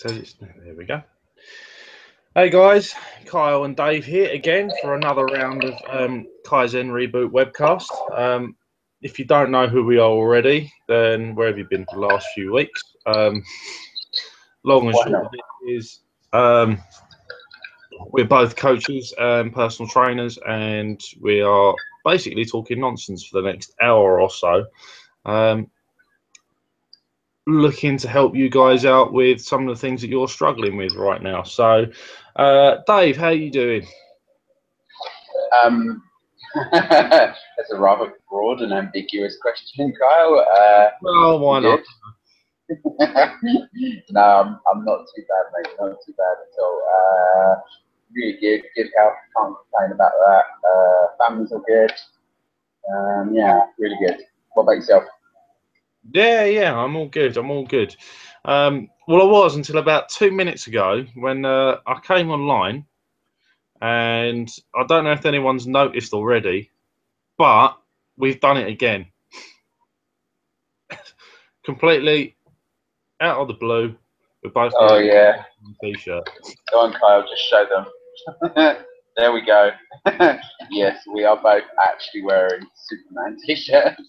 There we go. Hey guys, Kyle and Dave here again for another round of Kaizen ReBoot Webcast. If you don't know who we are already, then where have you been for the last few weeks? Long and short of it is we're both coaches and personal trainers, and we are basically talking nonsense for the next hour or so. Looking to help you guys out with some of the things that you're struggling with right now. So, Dave, how are you doing? That's a rather broad and ambiguous question, Kyle. Well, why not? No, I'm not too bad, mate. Not too bad at all. Really good health. Can't complain about that. Family's all good. Yeah, really good. What about yourself? Yeah, I'm all good. I'm all good. Well, I was until about 2 minutes ago when I came online, and I don't know if anyone's noticed already, but we've done it again. Completely out of the blue. We're both yeah. T-shirt. Go on, Kyle. Just show them. There we go. Yes, we are both actually wearing Superman T-shirts.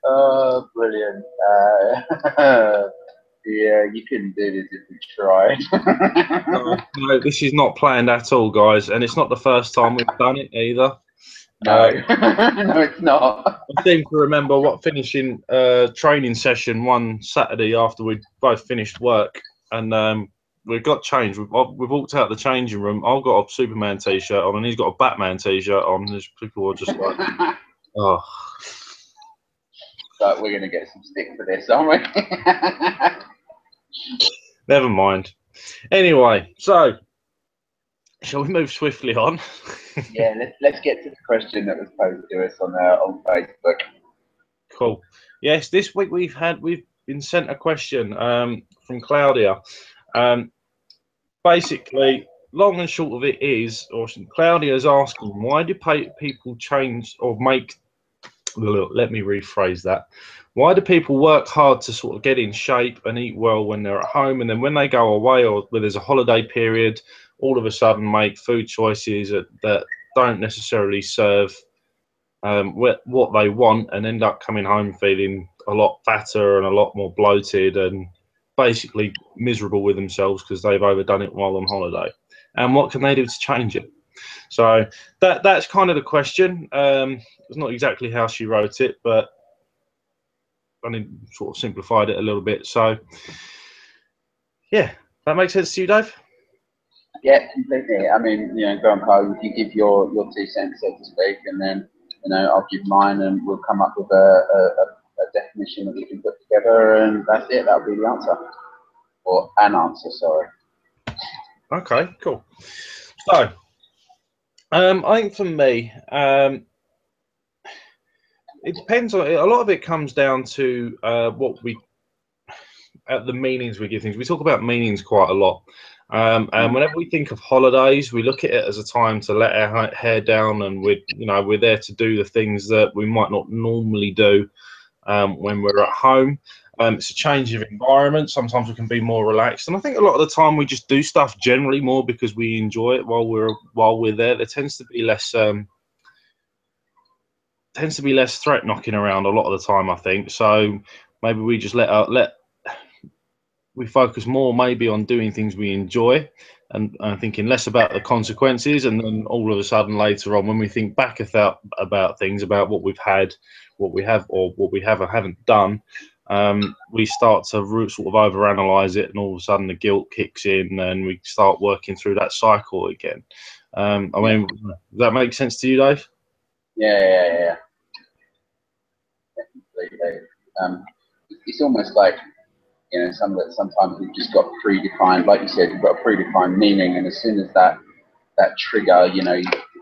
Oh, brilliant. Yeah, you couldn't do this if we tried. No, this is not planned at all, guys, and it's not the first time we've done it either. No, no, it's not. I seem to remember finishing training session one Saturday after we both finished work, and we got changed. We've walked out the changing room. I've got a Superman T-shirt on, and he's got a Batman T-shirt on. There's people who are just like, oh. But we're going to get some stick for this, aren't we? Never mind. Anyway, so shall we move swiftly on? Yeah, let's get to the question that was posed to us on Facebook. Cool. Yes, this week we've been sent a question from Claudia. Basically, long and short of it is, or Claudia is asking, why do people change or make? Let me rephrase that. Why do people work hard to sort of get in shape and eat well when they're at home, and then when they go away or when there's a holiday period, all of a sudden make food choices that don't necessarily serve what they want, and end up coming home feeling a lot fatter and a lot more bloated and basically miserable with themselves because they've overdone it while on holiday? And what can they do to change it? So that's kind of the question. It's not exactly how she wrote it, but I sort of simplified it a little bit. So yeah, that makes sense to you, Dave? Yeah, completely. I mean, go on, Kyle. You give your 2 cents, so to speak, and then I'll give mine, and we'll come up with a definition that we can put together, and that's it. That'll be the answer, or an answer. Sorry. Okay, cool. So I think for me, it depends on a lot of it comes down to the meanings we give things. We talk about meanings quite a lot. And whenever we think of holidays, we look at it as a time to let our hair down, and we're there to do the things that we might not normally do when we're at home. It's a change of environment. Sometimes we can be more relaxed, and I think a lot of the time we just do stuff generally more because we enjoy it while we're there. There tends to be less threat knocking around a lot of the time, I think. So maybe we just we focus more maybe on doing things we enjoy and thinking less about the consequences, and then all of a sudden later on when we think back about things, about what we've had, what we have, or what we have or haven't done, we start to sort of overanalyze it, and all of a sudden the guilt kicks in and we start working through that cycle again. I mean, does that make sense to you, Dave? Yeah. It's almost like sometimes we've just got predefined, like you said, you've got a predefined meaning, and as soon as that trigger,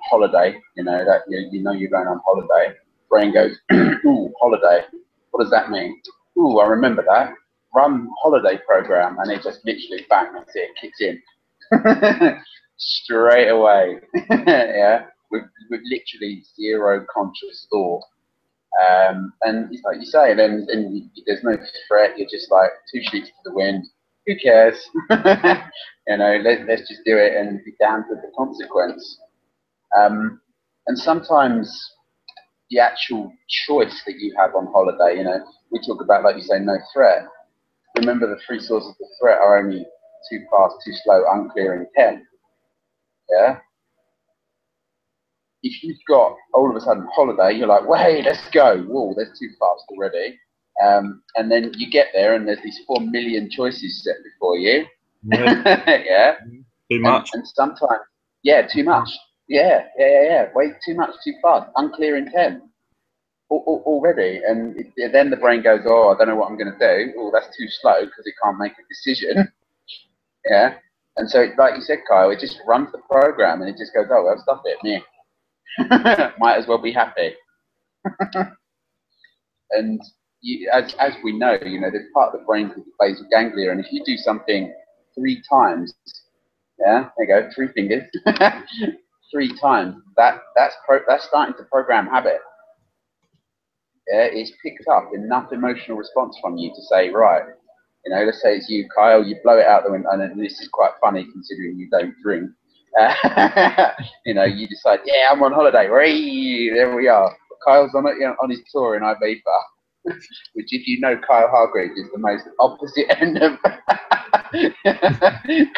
holiday, that you're going on holiday, brain goes, ooh, holiday, what does that mean? Ooh, I remember that. Run holiday program, and it just literally bang, that's it, kicks in straight away. Yeah, with literally zero conscious thought. And it's like you say, then there's no threat. You're just like 2 sheets to the wind. who cares? You know, let's just do it and be damned with the consequence. And sometimes the actual choice that you have on holiday, you know, we talk about, like you say, no threat. Remember, the three sources of threat are only too fast, too slow, unclear, and intent. Yeah? If you've got, all of a sudden, holiday, you're like, well, hey, let's go. Whoa, that's too fast already. And then you get there and there's these 4 million choices set before you. Yeah. Yeah? Too much. And sometimes, yeah, too much. Yeah. Way too much, too fast. Unclear intent already. And then the brain goes, oh, I don't know what I'm going to do. Oh, that's too slow because it can't make a decision. Yeah. And so, like you said, Kyle, it just runs the program and it just goes, oh, well, stop it. Meh. Might as well be happy. And as we know, you know, there's part of the brain called the basal ganglia, and if you do something 3 times, yeah, there you go, 3 fingers, 3 times, that's starting to program habit. Yeah, it's picked up enough emotional response from you to say, right, you know, let's say it's you, Kyle, you blow it out the window, and this is quite funny considering you don't drink. You know, you decide, yeah, I'm on holiday. Whee! There we are. Kyle's on it, you know, on his tour in Ibiza, which, if you know Kyle Hargreaves, is the most opposite end of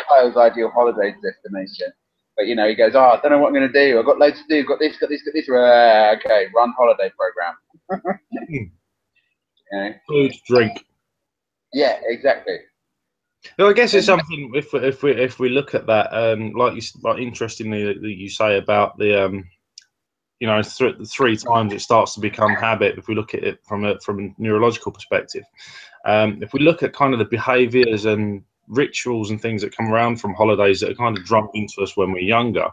Kyle's ideal holiday destination. But you know, he goes, oh, I don't know what I'm going to do. I've got loads to do. Got this. Okay, run holiday program. Yeah. Food, drink. Yeah, exactly. Well, I guess it's something. If we look at that, like interestingly that you say about the you know, 3 times it starts to become habit. If we look at it from a neurological perspective, if we look at kind of the behaviours and rituals and things that come around from holidays that are kind of drummed into us when we're younger,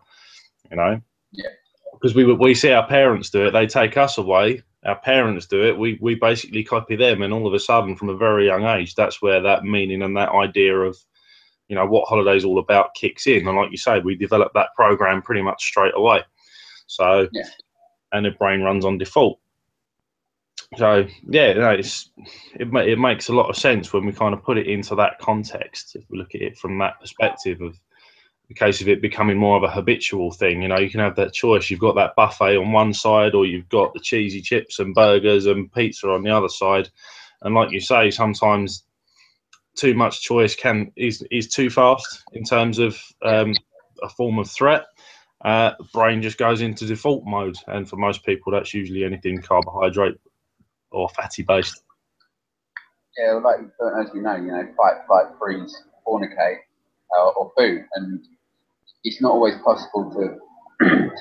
you know, yeah, because we see our parents do it, they take us away. Our parents do it, we basically copy them, and all of a sudden, from a very young age, that's where that meaning and that idea of, you know, what holiday's all about kicks in. And like you say, we develop that program pretty much straight away. So, yeah. And the brain runs on default. So yeah, no, it makes a lot of sense when we kind of put it into that context. If we look at it from that perspective of the case of it becoming more of a habitual thing, you know, you can have that choice. You've got that buffet on one side, or you've got the cheesy chips and burgers and pizza on the other side. And like you say, sometimes too much choice is too fast in terms of a form of threat. Brain just goes into default mode, and for most people, that's usually anything carbohydrate or fatty based. Yeah, well, like as we know, you know, fight, flight, freeze, fornicate, or food, and it's not always possible to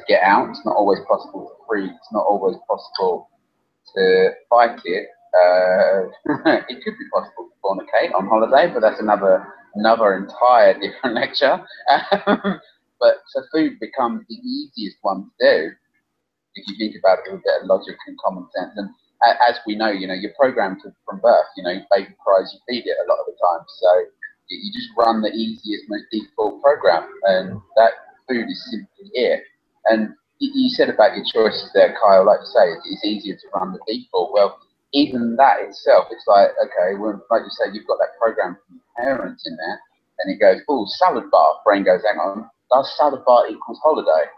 get out. It's not always possible to freeze. It's not always possible to fight it. It could be possible to fornicate on holiday, but that's another entire different lecture. But so food becomes the easiest one to do if you think about it with a bit of logic and common sense. And as we know, you know, you're programmed from birth. You know, baby cries, you feed it a lot of the time. So you just run the easiest, most default program, and that food is simply it. And you said about your choices there, Kyle. Like you say, it's easier to run the default. Well, even that itself, it's like, okay, well, like you say, you've got that program from your parents in there, and it goes, oh, salad bar. Brain goes, hang on, does salad bar equals holiday?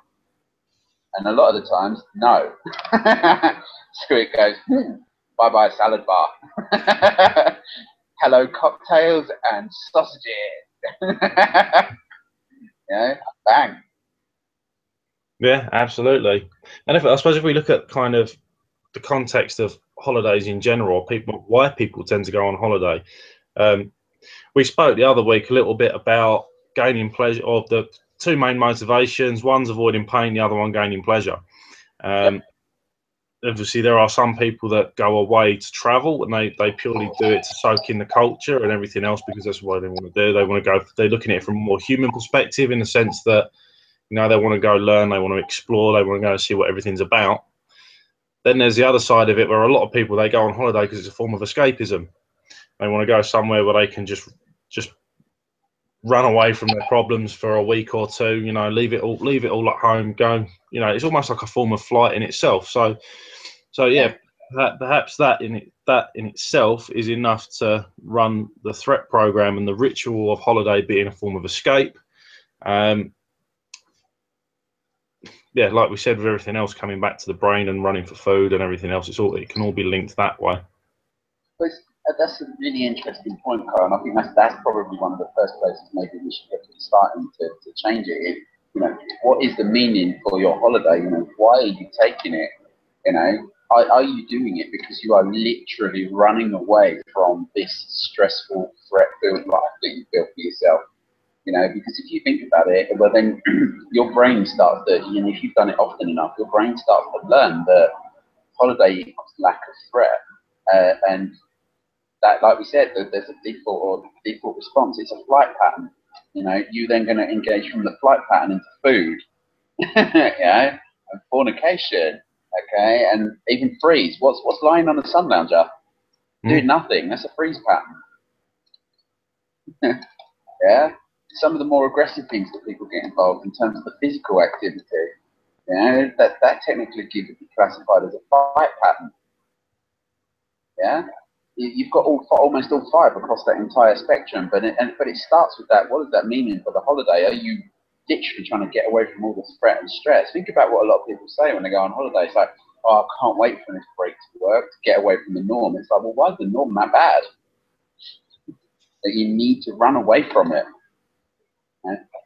And a lot of the times, no. So it goes, bye-bye salad bar. Hello, cocktails and sausages. Yeah, bang. Yeah, absolutely. And I suppose if we look at kind of the context of holidays in general, why people tend to go on holiday, we spoke the other week a little bit about gaining pleasure, of the 2 main motivations. One's avoiding pain, the other one gaining pleasure. Obviously, there are some people that go away to travel, and they purely do it to soak in the culture and everything else, because that's what they want to do. They want to go. They're looking at it from a more human perspective, in the sense that, you know, they want to go learn, they want to explore, they want to go see what everything's about. Then there's the other side of it, where a lot of people, they go on holiday because it's a form of escapism. They want to go somewhere where they can just run away from their problems for a week or 2. You know, leave it all at home. Go. You know, it's almost like a form of flight in itself. So yeah, perhaps that that in itself is enough to run the threat program and the ritual of holiday being a form of escape. Yeah, like we said, with everything else coming back to the brain and running for food and everything else, it can all be linked that way. But that's a really interesting point, Carl, and I think that's probably one of the first places maybe we should get starting to change it. You know, what is the meaning for your holiday? You know, why are you taking it? You know, are you doing it because you are literally running away from this stressful, threat-filled life that you built for yourself? You know, because if you think about it, well, then your brain starts to, and if you've done it often enough, your brain starts to learn that holiday equals lack of threat, and that, like we said, there's a default response. It's a flight pattern. You know, you're then going to engage from the flight pattern into food, yeah, and fornication, okay, and even freeze. What's lying on a sun lounger? Doing nothing. That's a freeze pattern. Yeah. Some of the more aggressive things that people get involved in terms of the physical activity, you know, that technically could be classified as a fight pattern. Yeah. You've got almost all five across that entire spectrum, but it starts with that. What does that mean for the holiday? Are you literally trying to get away from all the threat and stress? Think about what a lot of people say when they go on holiday. It's like, oh, I can't wait for this break to work to get away from the norm. It's like, well, why is the norm that bad? That you need to run away from it.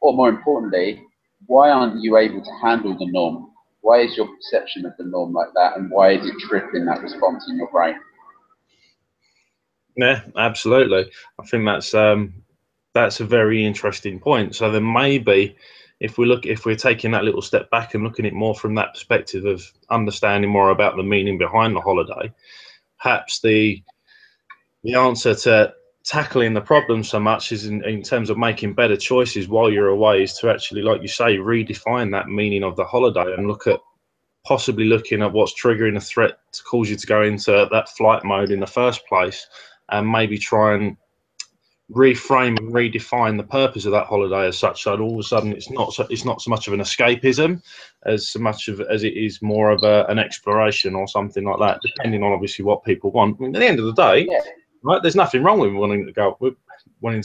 Or more importantly, why aren't you able to handle the norm? Why is your perception of the norm like that, and why is it triggering that response in your brain? Yeah, absolutely. I think that's a very interesting point. So then maybe if we're taking that little step back and looking at it more from that perspective of understanding more about the meaning behind the holiday, perhaps the answer to tackling the problem so much is in terms of making better choices while you're away is to actually, like you say, redefine that meaning of the holiday and look at possibly looking at what's triggering a threat to cause you to go into that flight mode in the first place, and maybe try and reframe and redefine the purpose of that holiday as such, so all of a sudden it's not so much of an escapism as it is more of an exploration or something like that, depending on obviously what people want. I mean, at the end of the day, right, there's nothing wrong with wanting to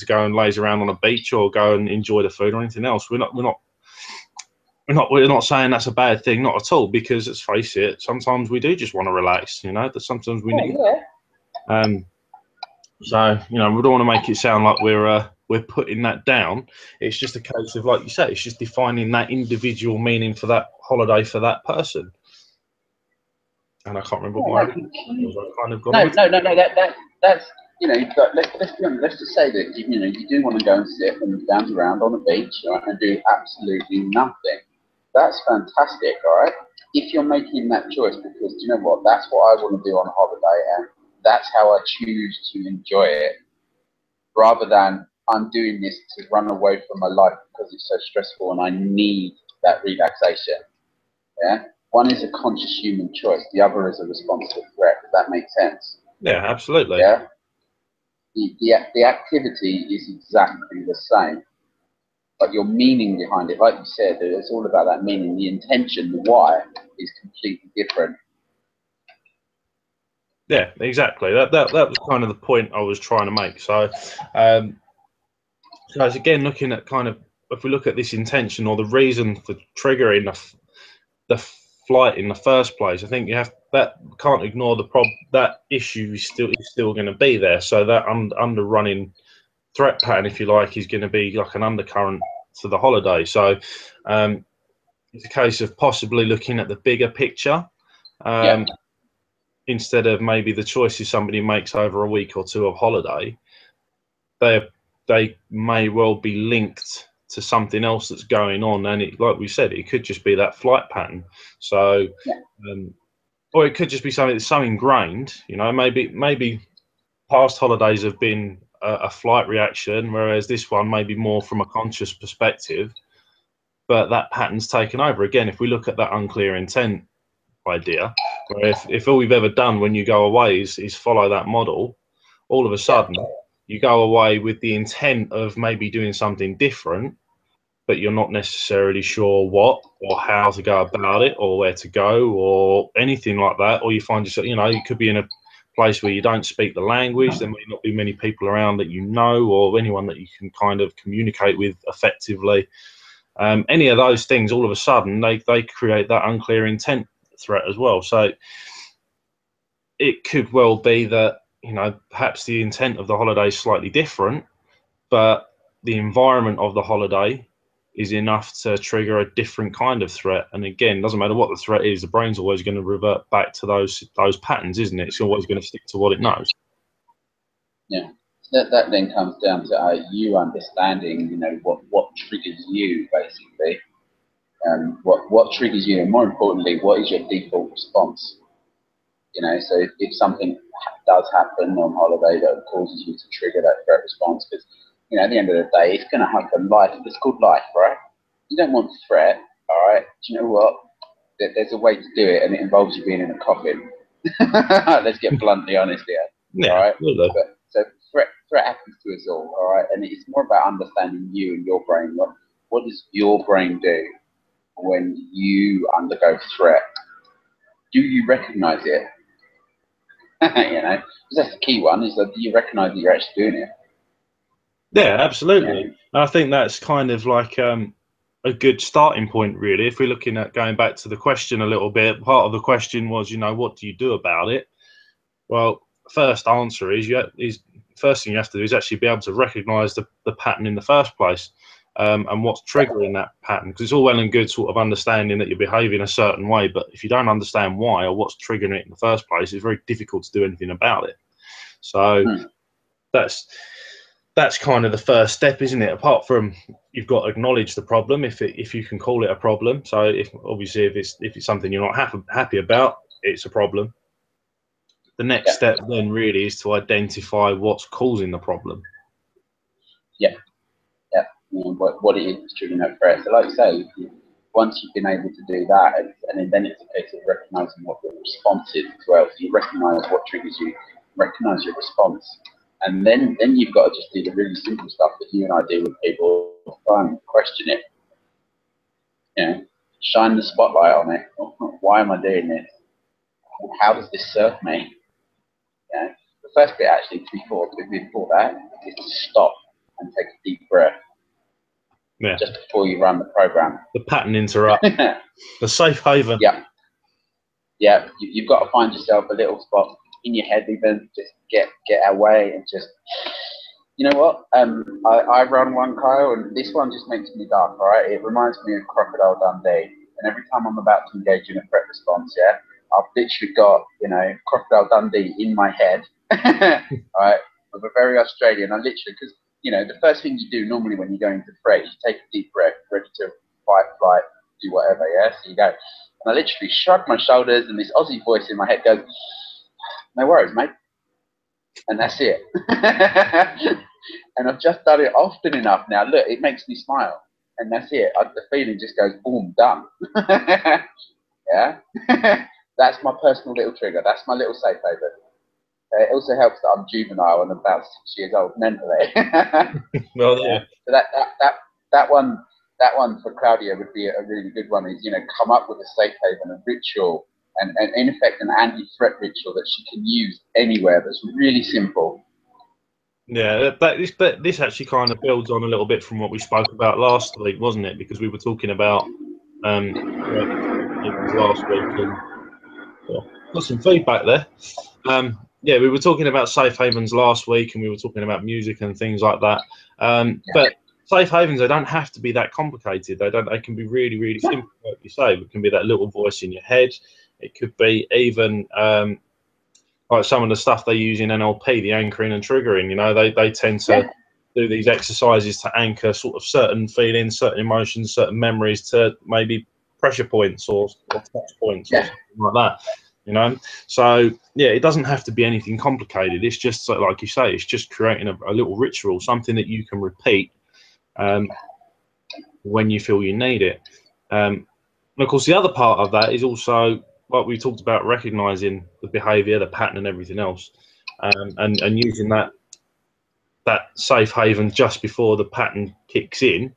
go and laze around on a beach or go and enjoy the food or anything else. We're not saying that's a bad thing, not at all, because let's face it, sometimes we do just want to relax, you know, that sometimes we need. So, you know, we don't want to make it sound like we're putting that down. It's just a case of, like you say, it's just defining that individual meaning for that holiday for that person. And I can't remember why. No. That's, you know, let's be honest. Let's just say that you do want to go and sit and bounce around on the beach, right, and do absolutely nothing. That's fantastic, all right. If you're making that choice because you know what, that's what I want to do on holiday, and that's how I choose to enjoy it, rather than I'm doing this to run away from my life because it's so stressful and I need that relaxation. Yeah. One is a conscious human choice. The other is a response to threat. Does that make sense? Yeah, absolutely. Yeah. The activity is exactly the same, but your meaning behind it, like you said, it's all about that meaning. The intention, the why, is completely different. Yeah, exactly. That was kind of the point I was trying to make. So, so it's again looking at kind of, if we look at this intention or the reason for triggering the flight in the first place, I think can't ignore the problem. That issue is still going to be there. So that underrunning threat pattern, if you like, is going to be like an undercurrent to the holiday. So it's a case of possibly looking at the bigger picture. Instead of maybe the choices somebody makes over a week or two of holiday, they may well be linked to something else that's going on, and like we said, it could just be that flight pattern. So, or it could just be something that's so ingrained. You know, maybe past holidays have been a flight reaction, whereas this one may be more from a conscious perspective. But that pattern's taken over again. If we look at that unclear intent idea, where if all we've ever done when you go away is follow that model, all of a sudden you go away with the intent of maybe doing something different, but you're not necessarily sure what or how to go about it or where to go or anything like that. Or you find yourself, you know, you could be in a place where you don't speak the language. There may not be many people around that you know, or anyone that you can kind of communicate with effectively. Any of those things, all of a sudden, they create that unclear intent threat as well. So it could well be that, you know, perhaps the intent of the holiday is slightly different, but the environment of the holiday is enough to trigger a different kind of threat. And again, doesn't matter what the threat is, the brain's always going to revert back to those patterns, isn't it? It's always going to stick to what it knows. Yeah. That then comes down to you understanding, you know, what triggers you, basically. What triggers you, and more importantly, what is your default response? You know, so if something does happen on holiday that causes you to trigger that threat response, because, you know, at the end of the day, it's going to happen. Life, it's called life, right? You don't want threat, all right? Do you know what? There's a way to do it, and it involves you being in a coffin. Let's get bluntly honest here, Yeah, all right? absolutely. So threat happens to us all, all right? And it's more about understanding you and your brain. What does your brain do when you undergo threat? Do you recognize it? You know, because that's the key one, is that you recognize that you're actually doing it. Yeah, absolutely. Yeah. And I think that's kind of like a good starting point, really. If we're looking at going back to the question a little bit, part of the question was, you know, what do you do about it? Well, first answer is first thing you have to do is actually be able to recognize the pattern in the first place, and what's triggering that pattern. Because it's all well and good sort of understanding that you're behaving a certain way, but if you don't understand why or what's triggering it in the first place, it's very difficult to do anything about it. So that's kind of the first step, isn't it? Apart from, you've got to acknowledge the problem, if you can call it a problem. So if it's something you're not happy about, it's a problem. The next step then really is to identify what's causing the problem. Yeah. What it is triggering that threat. So like you say, once you've been able to do that, and then it's a case of recognizing what the response is as well. So you recognize what triggers you, recognize your response, and then you've got to just do the really simple stuff that you and I do with people. Try and question it. You know, shine the spotlight on it. Why am I doing this? How does this serve me? You know, the first bit actually before that is to stop and take a deep breath. Yeah. Just before you run the program. The pattern interrupt. The safe haven. Yeah. Yeah. You've got to find yourself a little spot in your head, even just get away and just, you know what? I run one, Kyle, and this one just makes me laugh. All right. It reminds me of Crocodile Dundee, and every time I'm about to engage in a threat response, yeah, I've literally got, you know, Crocodile Dundee in my head. All right. I'm a very Australian. I literally, because, you know, the first thing you do normally when you go into threat is you take a deep breath, ready to fight, flight, do whatever, yeah? So you go, and I literally shrug my shoulders, and this Aussie voice in my head goes, no worries, mate. And that's it. And I've just done it often enough now. Look, it makes me smile. And that's it. The feeling just goes, boom, done. Yeah? That's my personal little trigger. That's my little safe haven. It also helps that I'm juvenile and about 6 years old mentally. Well, yeah. So that one for Claudia would be a really good one. Is, you know, come up with a safe haven, a ritual, and in effect an anti-threat ritual that she can use anywhere. That's really simple. Yeah, this actually kind of builds on a little bit from what we spoke about last week, wasn't it? Because we were talking about last week, and got some feedback there. Yeah, we were talking about safe havens last week, and we were talking about music and things like that. But safe havens, they don't have to be that complicated. They can be really, really simple, like you say. It can be that little voice in your head. It could be even like some of the stuff they use in NLP, the anchoring and triggering. You know, they tend to do these exercises to anchor sort of certain feelings, certain emotions, certain memories to maybe pressure points or touch points or something like that. You know, so yeah, it doesn't have to be anything complicated. It's just like you say, it's just creating a little ritual, something that you can repeat when you feel you need it. And of course, the other part of that is also what we talked about, recognizing the behavior, the pattern, and everything else, and using that safe haven just before the pattern kicks in.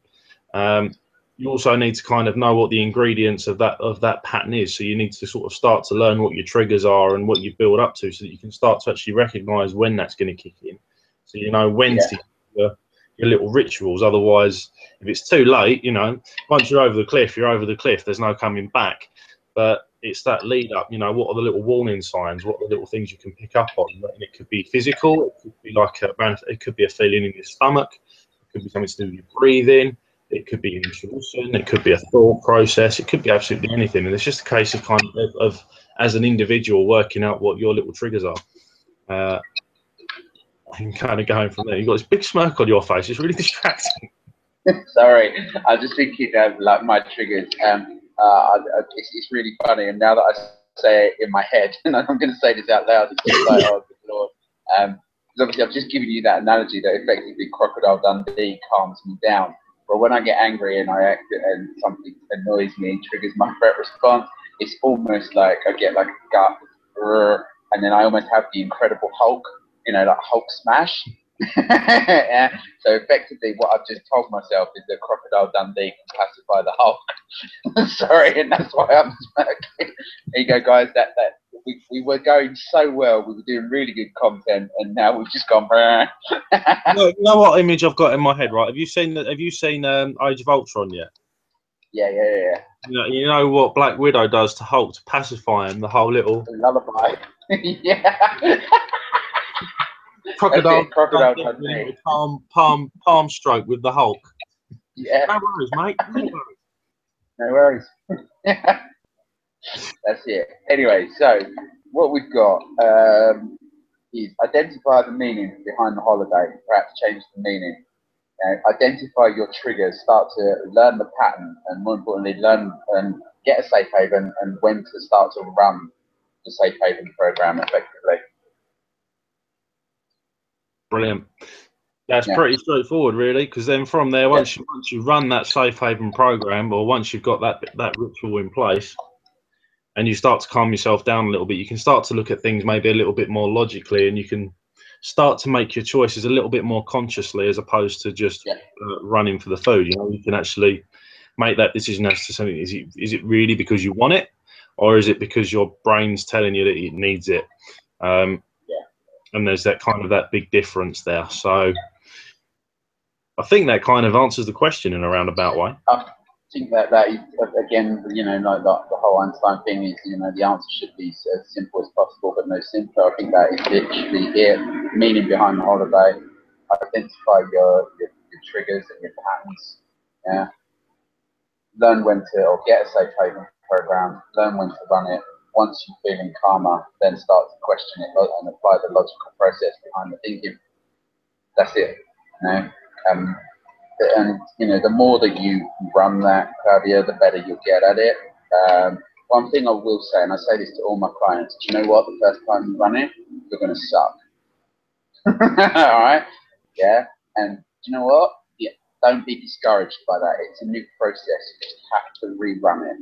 you also need to kind of know what the ingredients of that pattern is. So you need to sort of start to learn what your triggers are and what you build up to, so that you can start to actually recognize when that's going to kick in. So you know when to do your little rituals. Otherwise, if it's too late, you know, once you're over the cliff, you're over the cliff. There's no coming back. But it's that lead up. You know, what are the little warning signs? What are the little things you can pick up on? And it could be physical. It could be like it could be a feeling in your stomach. It could be something to do with your breathing. It could be intuition. It could be a thought process. It could be absolutely anything. And it's just a case of kind of as an individual working out what your little triggers are. And kind of going from there. You've got this big smirk on your face. It's really distracting. Sorry, I was just thinking of like my triggers. It's really funny. And now that I say it in my head, and I'm going to say this out loud, it's just like, oh, good Lord. Because obviously I've just given you that analogy that effectively Crocodile Dundee calms me down. But when I get angry and I act and something annoys me and triggers my threat response, it's almost like I get like a gut, and then I almost have the Incredible Hulk, you know, like Hulk smash. Yeah. So effectively, what I've just told myself is that Crocodile Dundee can pacify the Hulk. Sorry, and that's why I'm smirking. There you go, guys. That we were going so well. We were doing really good content, and now we've just gone. You know what image I've got in my head, right? Have you seen Age of Ultron yet? Yeah. You know what Black Widow does to Hulk to pacify him? The whole little lullaby. Yeah. Crocodile Dundee. palm stroke with the Hulk. Yeah. No worries, mate. No worries. That's it. Anyway, so what we've got is identify the meaning behind the holiday, perhaps change the meaning. Identify your triggers, start to learn the pattern, and more importantly, learn and get a safe haven, and when to start to run the safe haven program effectively. Brilliant. That's pretty straightforward, really, because then from there, once you run that safe haven program, or once you've got that ritual in place, and you start to calm yourself down a little bit, you can start to look at things maybe a little bit more logically, and you can start to make your choices a little bit more consciously, as opposed to just running for the food. You know, you can actually make that decision as to something. Is it really because you want it, or is it because your brain's telling you that it needs it? And there's that kind of that big difference there. So I think that kind of answers the question in a roundabout way. I think that is, again, you know, like the whole Einstein thing is, you know, the answer should be as simple as possible, but no simpler. I think that is literally it. Meaning behind the holiday. Identify your triggers and your patterns. Yeah. Learn when to, or get a safe haven program. Learn when to run it. Once you're feeling calmer, then start to question it and apply the logical process behind the thinking. That's it. You know? And you know, the more that you run that, Claudia, the better you'll get at it. One thing I will say, and I say this to all my clients, do you know what? The first time you run it, you're going to suck. All right? Yeah. And do you know what? Yeah. Don't be discouraged by that. It's a new process. You just have to rerun it.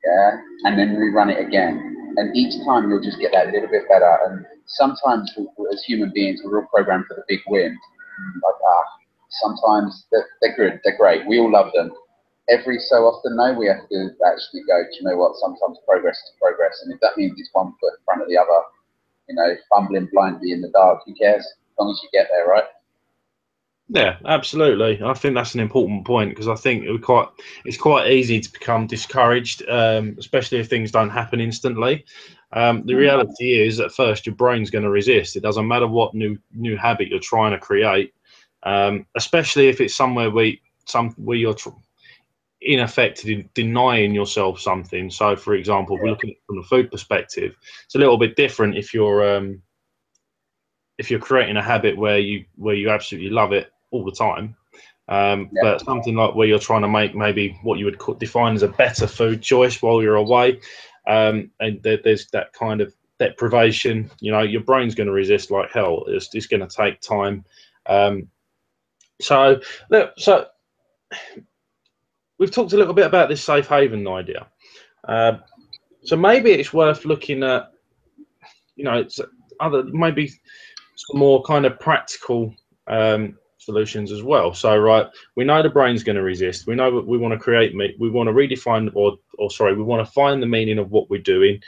Yeah, and then rerun it again, and each time you'll just get that little bit better. And sometimes, as human beings, we're all programmed for the big win. Like, sometimes they're good, they're great. We all love them. Every so often, though, we have to actually go, do you know what? Sometimes progress is progress, and if that means it's one foot in front of the other, you know, fumbling blindly in the dark, who cares? As long as you get there, right? Yeah, absolutely. I think that's an important point, because I think it's quite easy to become discouraged, especially if things don't happen instantly. The reality is, at first, your brain's going to resist. It doesn't matter what new habit you're trying to create, especially if it's somewhere where you're in effect denying yourself something. So, for example, if we're looking at it from a food perspective, it's a little bit different if you're creating a habit where you absolutely love it all the time, but something like where you're trying to make maybe what you would define as a better food choice while you're away, and there's that kind of deprivation. You know, your brain's going to resist like hell. It's going to take time. So we've talked a little bit about this safe haven idea. So maybe it's worth looking at, you know, maybe some more kind of practical solutions as well. So, right, we know the brain's going to resist. We know that we want to create, we want to redefine, or sorry, we want to find the meaning of what we're doing,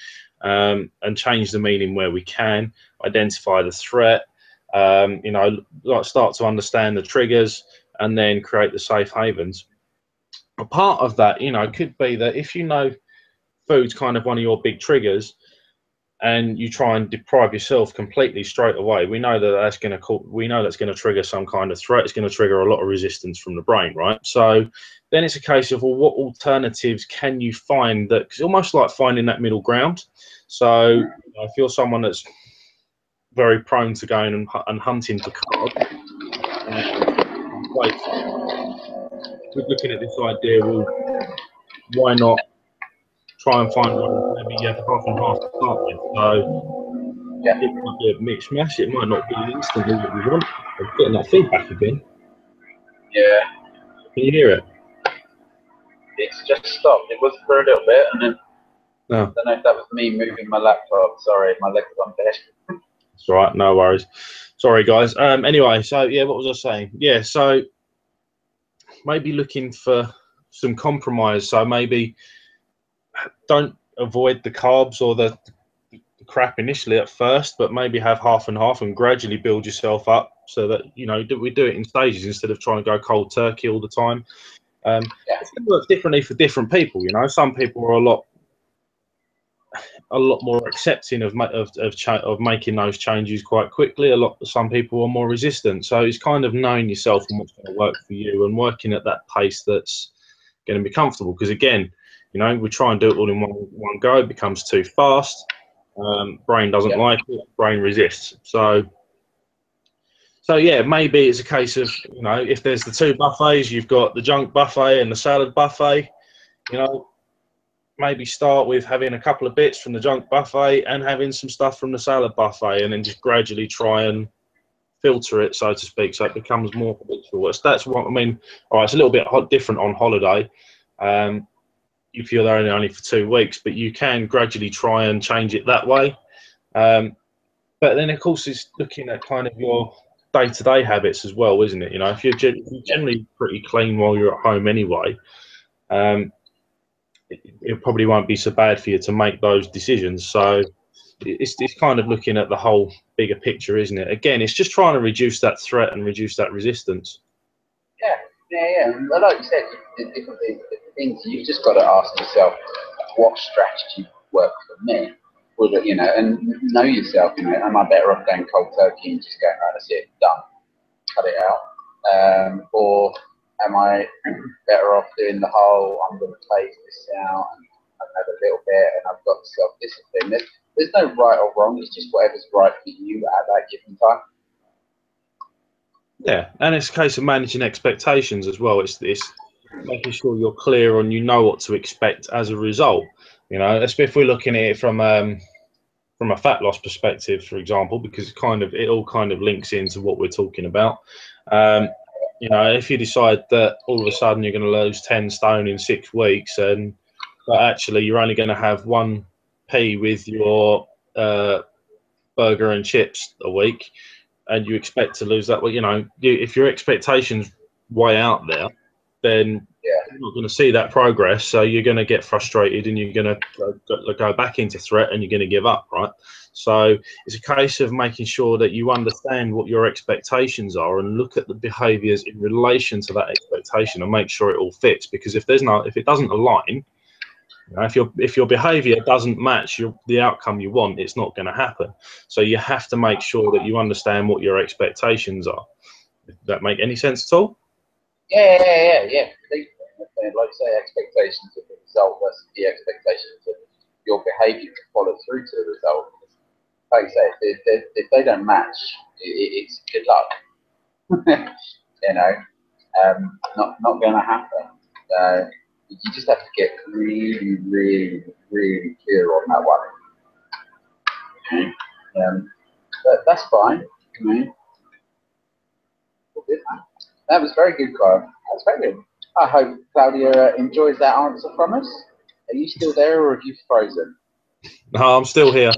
and change the meaning where we can, identify the threat, you know, like start to understand the triggers, and then create the safe havens. A part of that, you know, could be that if you know food's kind of one of your big triggers, and you try and deprive yourself completely straight away, we know that that's going to trigger some kind of threat. It's going to trigger a lot of resistance from the brain, right? So then it's a case of, well, what alternatives can you find? That it's almost like finding that middle ground. So you know, if you're someone that's very prone to going and hunting for carbs, we're looking at this idea, well, why not try and find one maybe you have half and half to start with? So Yeah. it might be a mixed mash. It might not be instantly what we want. I'm getting that feedback again. Yeah. Can you hear it? It's just stopped. It was for a little bit, and then No. I don't know if that was me moving my laptop. Sorry, my leg was on bed. It's all right. No worries. Sorry, guys. Anyway, so yeah, what was I saying? Yeah, so maybe looking for some compromise. So maybe don't avoid the carbs or the crap initially at first, but maybe have half and half and gradually build yourself up so that, you know, we do it in stages instead of trying to go cold turkey all the time. Yeah. It works differently for different people. You know, some people are a lot more accepting of making those changes quite quickly. Some people are more resistant. So it's kind of knowing yourself and what's going to work for you and working at that pace that's going to be comfortable. Because again, you know, we try and do it all in one go. It becomes too fast. Brain doesn't like it. Brain resists. So yeah, maybe it's a case of, you know, if there's the two buffets, you've got the junk buffet and the salad buffet. You know, maybe start with having a couple of bits from the junk buffet and having some stuff from the salad buffet, and then just gradually try and filter it, so to speak, so it becomes more habitual. That's what I mean. All right, it's a little bit different on holiday. If you're there only for 2 weeks, but you can gradually try and change it that way. But then, of course, it's looking at kind of your day-to-day habits as well, isn't it? You know, if you're generally pretty clean while you're at home anyway, it probably won't be so bad for you to make those decisions. So it's kind of looking at the whole bigger picture, isn't it? Again, it's just trying to reduce that threat and reduce that resistance. Yeah. Well, like you said, the things you've just got to ask yourself, what strategy worked for me? Would it, you know, and know yourself. You know, am I better off going cold turkey and just going, right, that's it, done, cut it out, or am I better off doing the whole, I'm going to phase this out and I've had a little bit and I've got self-discipline. There's no right or wrong. It's just whatever's right for you at that given time. Yeah, and it's a case of managing expectations as well. It's making sure you're clear and you know what to expect as a result. You know, if we're looking at it from a fat loss perspective, for example, because it all kind of links into what we're talking about. You know, if you decide that all of a sudden you're going to lose 10 stone in 6 weeks, but actually you're only going to have 1p with your burger and chips a week, and you expect to lose that, well, you know, if your expectations way out there, then you're not going to see that progress. So you're going to get frustrated and you're going to go back into threat and you're going to give up, right? So it's a case of making sure that you understand what your expectations are and look at the behaviours in relation to that expectation and make sure it all fits. Because if it doesn't align, you know, if your behaviour doesn't match the outcome you want, it's not going to happen. So you have to make sure that you understand what your expectations are. Does that make any sense at all? Yeah. Like you say, expectations of the result versus the expectations of your behaviour to follow through to the result. Like you say, if they don't match, it's good luck. You know, not going to happen. You just have to get really, really, really clear on that one. Okay. But that's fine. Okay. That was very good, Kyle. That's very good. I hope Claudia enjoys that answer from us. Are you still there, or have you frozen? No, I'm still here.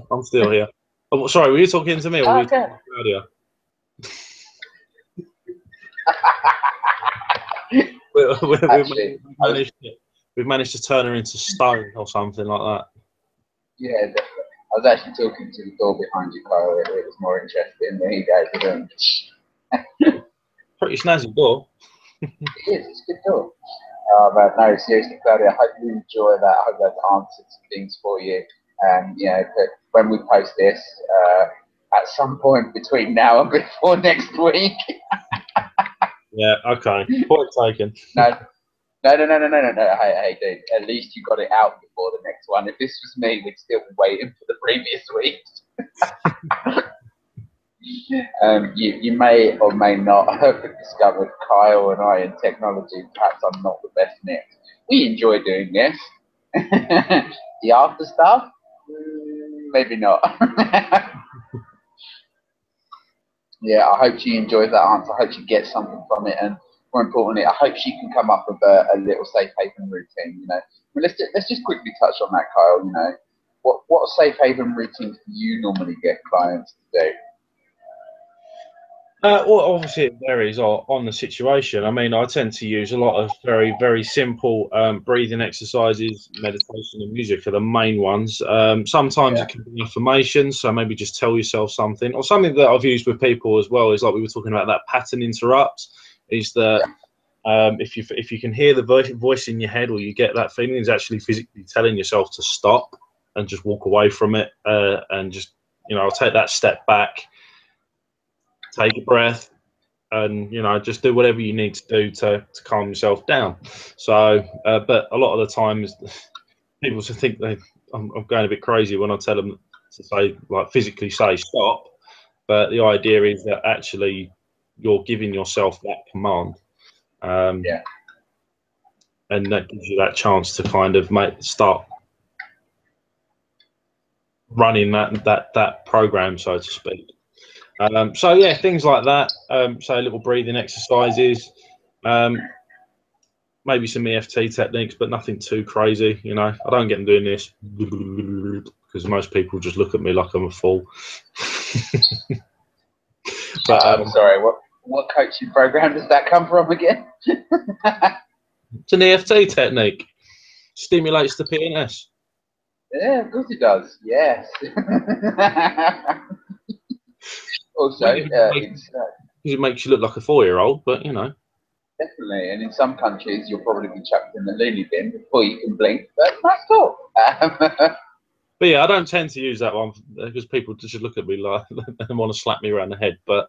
Oh, sorry, were you talking to me or were you talking to Claudia? Actually, we've managed to turn her into stone or something like that. Yeah, definitely. I was actually talking to the door behind you, Kyle. It was more interesting than you guys are doing. Pretty snazzy door. It is. It's a good door. But no, seriously, Claudia, I hope you enjoy that. I hope that's answered some things for you. And you know, when we post this, at some point between now and before next week. Yeah. Okay. Point taken. No. Hey, dude. At least you got it out before the next one. If this was me, we'd still be waiting for the previous weeks. You may or may not have discovered Kyle and I in technology. Perhaps I'm not the best mix. We enjoy doing this. The after stuff, maybe not. Yeah, I hope she enjoys that answer. I hope she gets something from it, and more importantly, I hope she can come up with a little safe haven routine. You know, I mean, let's just quickly touch on that, Kyle. You know, what safe haven routines do you normally get clients to do? Well, obviously it varies on the situation. I mean, I tend to use a lot of very, very simple breathing exercises, meditation and music are the main ones. Sometimes it can be affirmations, so maybe just tell yourself something. Or something that I've used with people as well is like we were talking about that pattern interrupt, is that if you can hear the voice in your head or you get that feeling, is actually physically telling yourself to stop and just walk away from it and just, you know, I'll take that step back. Take a breath, and you know, just do whatever you need to do to calm yourself down. So, but a lot of the times, people think I'm going a bit crazy when I tell them to say, like, physically say stop. But the idea is that actually you're giving yourself that command, and that gives you that chance to kind of start running that program, so to speak. So yeah, things like that. So little breathing exercises, maybe some EFT techniques, but nothing too crazy. You know, I don't get them doing this because most people just look at me like I'm a fool. But I'm sorry. What coaching program does that come from again? It's an EFT technique. Stimulates the PNS. Yeah, of course it does. Yes. Also, it makes you look like a 4-year-old, but you know. Definitely, and in some countries you'll probably be chucked in the loony bin before you can blink. But that's cool. But yeah, I don't tend to use that one because people just look at me like and want to slap me around the head. But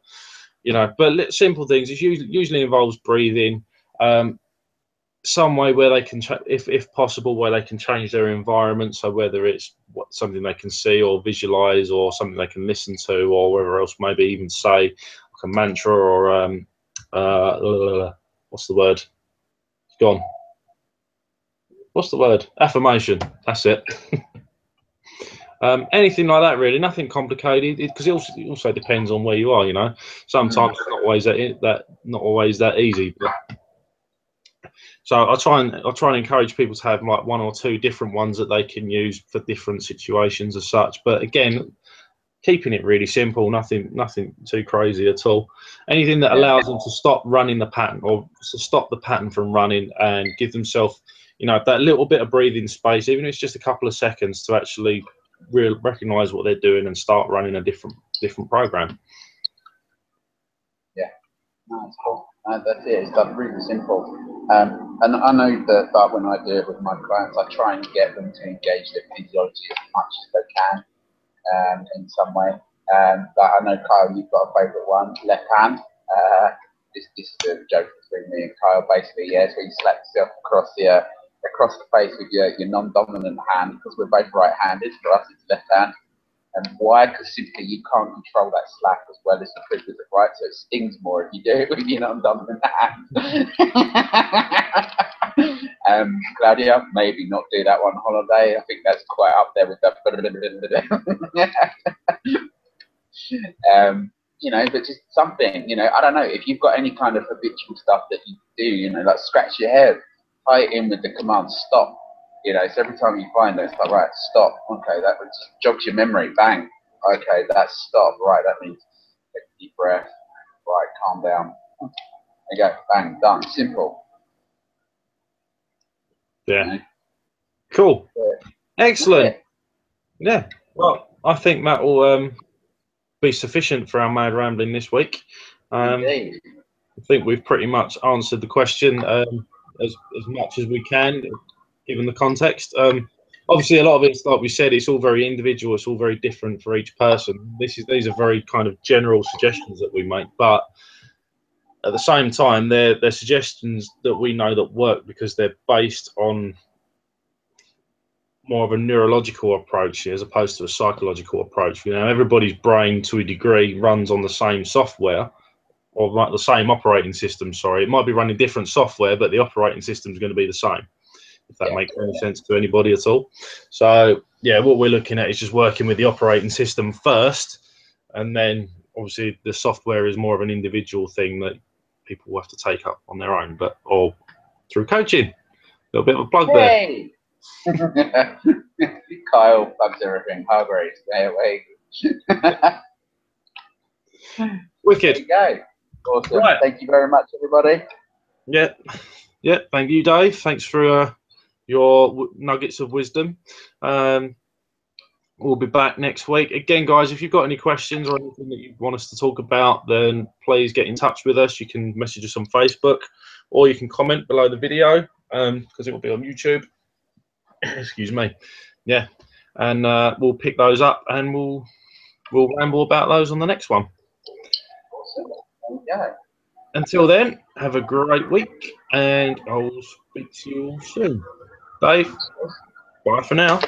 you know, but simple things. It usually involves breathing. Some way where they can, if possible, where they can change their environment. So whether it's something they can see or visualize, or something they can listen to, or whatever else, maybe even say like a mantra or what's the word? It's gone. What's the word? Affirmation. That's it. Anything like that, really. Nothing complicated, because it also depends on where you are. You know, sometimes it's not always that easy. But so I try and encourage people to have like 1 or 2 different ones that they can use for different situations as such. But again, keeping it really simple, nothing too crazy at all. Anything that allows them to stop running the pattern, or to stop the pattern from running, and give themselves, you know, that little bit of breathing space, even if it's just a couple of seconds, to actually recognize what they're doing and start running a different program. Yeah, no, that's cool. That's it. It's done really simple. And I know that when I do it with my clients, I try and get them to engage their physiology as much as they can, in some way. But I know, Kyle, you've got a favourite one, left hand. This is the joke between me and Kyle, basically. Yeah, so you slap yourself across the face with your non-dominant hand, because we're both right-handed. For us, it's left hand. And why? Because simply you can't control that slap as well as you could with the right, so it stings more if you do it with your non-dominant hand. Claudia, maybe not do that one on holiday. I think that's quite up there with that. You know, but just something, you know, I don't know, if you've got any kind of habitual stuff that you do, you know, like scratch your head, tie it in with the command stop. You know, so every time you find it, it's like, right, stop. Okay, that just jogs your memory. Bang. Okay, that's stop. Right, that means take a deep breath. Right, calm down. There you go, bang, done, simple. Yeah. You know? Cool. Yeah. Excellent. Yeah. Well, I think that will be sufficient for our mad rambling this week. Indeed. I think we've pretty much answered the question as much as we can, given the context. Obviously, a lot of it's, like we said, it's all very individual. It's all very different for each person. These are very kind of general suggestions that we make, but at the same time, they're suggestions that we know that work because they're based on more of a neurological approach as opposed to a psychological approach. You know, everybody's brain to a degree runs on the same software, or like the same operating system. Sorry, it might be running different software, but the operating system is going to be the same. If that makes any sense to anybody at all. So yeah, what we're looking at is just working with the operating system first, and then obviously the software is more of an individual thing that people will have to take up on their own, but or through coaching. A little bit of a plug there. Kyle plugs everything. Hargreaves. Stay away. Wicked. There you go. Awesome. Right. Thank you very much, everybody. Yeah. Yeah. Thank you, Dave. Thanks for your nuggets of wisdom. We'll be back next week. Again, guys, if you've got any questions or anything that you want us to talk about, then please get in touch with us. You can message us on Facebook, or you can comment below the video because it will be on YouTube. Excuse me. Yeah. And we'll pick those up and we'll ramble about those on the next one. Awesome. There you go. Until then, have a great week, and I'll speak to you all soon. Dave, bye for now.